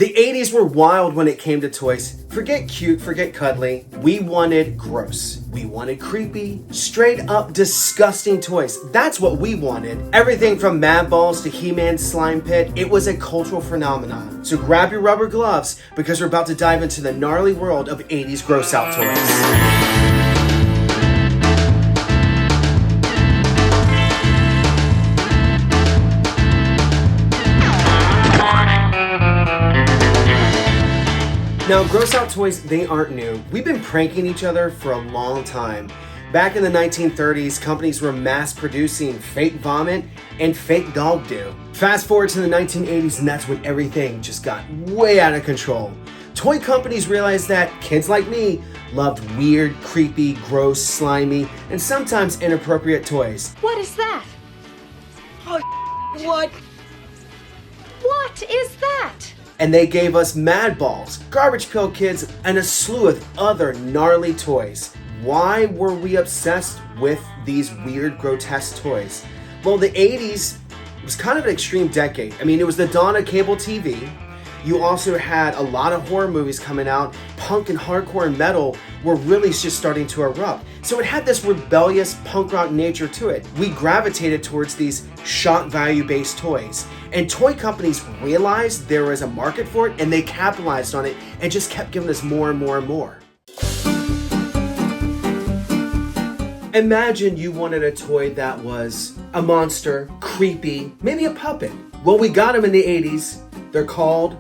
The 80s were wild when it came to toys. Forget cute, forget cuddly. We wanted gross. We wanted creepy, straight up disgusting toys. That's what we wanted. Everything from Mad Balls to He-Man's Slime Pit, it was a cultural phenomenon. So grab your rubber gloves because we're about to dive into the gnarly world of 80s gross out toys. Now, gross out toys, they aren't new. We've been pranking each other for a long time. Back in the 1930s, companies were mass producing fake vomit and fake dog dew. Fast forward to the 1980s, and that's when everything just got way out of control. Toy companies realized that kids like me loved weird, creepy, gross, slimy, and sometimes inappropriate toys. What is that? Oh, what? What is that? And they gave us Mad Balls, Garbage Pail Kids, and a slew of other gnarly toys. Why were we obsessed with these weird, grotesque toys? Well, the 80s was kind of an extreme decade. I mean, it was the dawn of cable TV. You also had a lot of horror movies coming out. Punk and hardcore and metal were really just starting to erupt. So it had this rebellious punk rock nature to it. We gravitated towards these shock value based toys. And toy companies realized there was a market for it and they capitalized on it and just kept giving us more and more and more. Imagine you wanted a toy that was a monster, creepy, maybe a puppet. Well, we got them in the 80s. They're called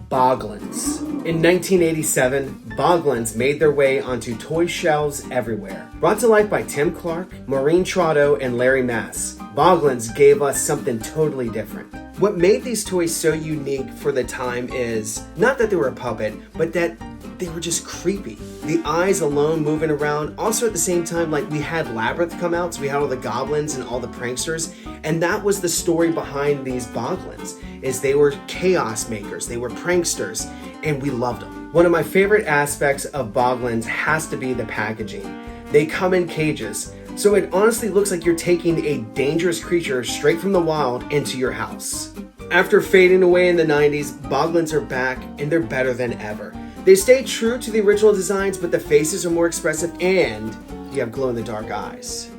Boglins. In 1987, Boglins made their way onto toy shelves everywhere. Brought to life by Tim Clark, Maureen Trotto, and Larry Mass, Boglins gave us something totally different. What made these toys so unique for the time is not that they were a puppet, but that they were just creepy. The eyes alone moving around. Also at the same time, like we had Labyrinth come out, so we had all the goblins and all the pranksters. And that was the story behind these Boglins, is they were chaos makers, they were pranksters, and we loved them. One of my favorite aspects of Boglins has to be the packaging. They come in cages, so it honestly looks like you're taking a dangerous creature straight from the wild into your house. After fading away in the 90s, Boglins are back and they're better than ever. They stay true to the original designs, but the faces are more expressive and you have glow-in-the-dark eyes.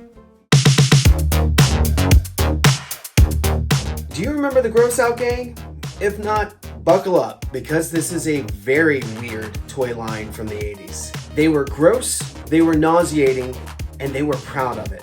Do you remember the Gross Out Gang? If not, buckle up, because this is a very weird toy line from the 80s. They were gross, they were nauseating, and they were proud of it.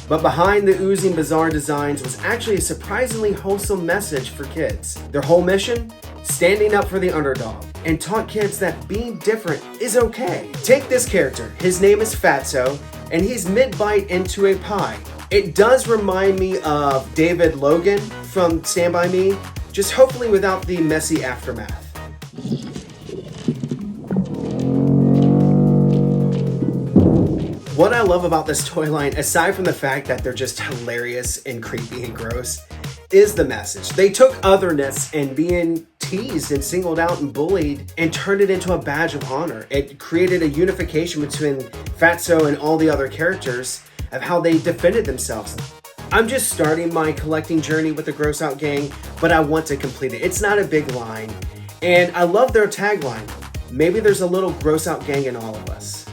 But behind the oozing bizarre designs was actually a surprisingly wholesome message for kids. Their whole mission? Standing up for the underdog, and taught kids that being different is okay. Take this character. His name is Fatso, and he's mid-bite into a pie. It does remind me of David Logan from Stand By Me, just hopefully without the messy aftermath. What I love about this toy line, aside from the fact that they're just hilarious and creepy and gross, is the message. They took otherness and being teased and singled out and bullied and turned it into a badge of honor. It created a unification between Fatso and all the other characters of how they defended themselves. I'm just starting my collecting journey with the Gross Out Gang, but I want to complete it. It's not a big line, and I love their tagline. Maybe there's a little Gross Out Gang in all of us.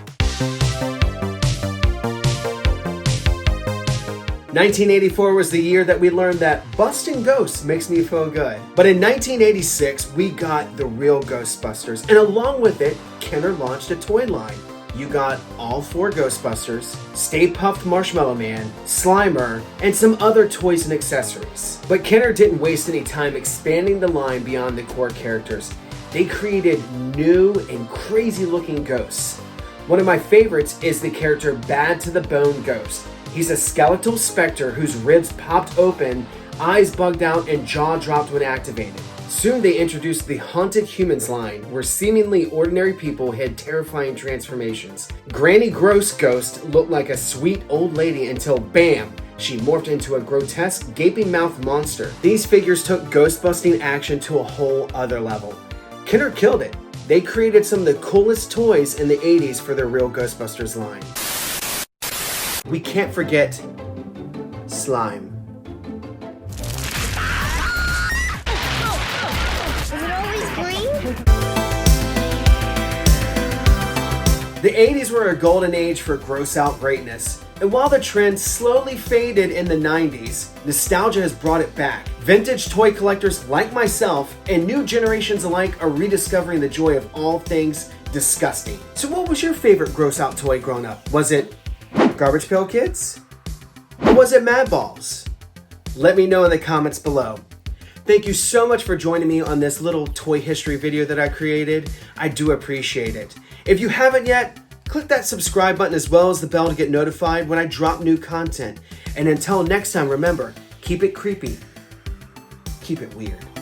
1984 was the year that we learned that busting ghosts makes me feel good. But in 1986, we got the real Ghostbusters, and along with it, Kenner launched a toy line. You got all 4 Ghostbusters, Stay Puft Marshmallow Man, Slimer, and some other toys and accessories. But Kenner didn't waste any time expanding the line beyond the core characters. They created new and crazy looking ghosts. One of my favorites is the character Bad to the Bone Ghost. He's a skeletal specter whose ribs popped open, eyes bugged out, and jaw dropped when activated. Soon they introduced the Haunted Humans line, where seemingly ordinary people had terrifying transformations. Granny Gross Ghost looked like a sweet old lady until bam, she morphed into a grotesque, gaping-mouthed monster. These figures took ghost-busting action to a whole other level. Kenner killed it. They created some of the coolest toys in the 80s for their real Ghostbusters line. We can't forget slime. Is it always green? The 80s were a golden age for gross out greatness. And while the trend slowly faded in the 90s, nostalgia has brought it back. Vintage toy collectors like myself and new generations alike are rediscovering the joy of all things disgusting. So what was your favorite gross out toy growing up? Was it Garbage Pail Kids? Or was it Mad Balls? Let me know in the comments below. Thank you so much for joining me on this little toy history video that I created. I do appreciate it. If you haven't yet, click that subscribe button as well as the bell to get notified when I drop new content. And until next time, remember, keep it creepy, keep it weird.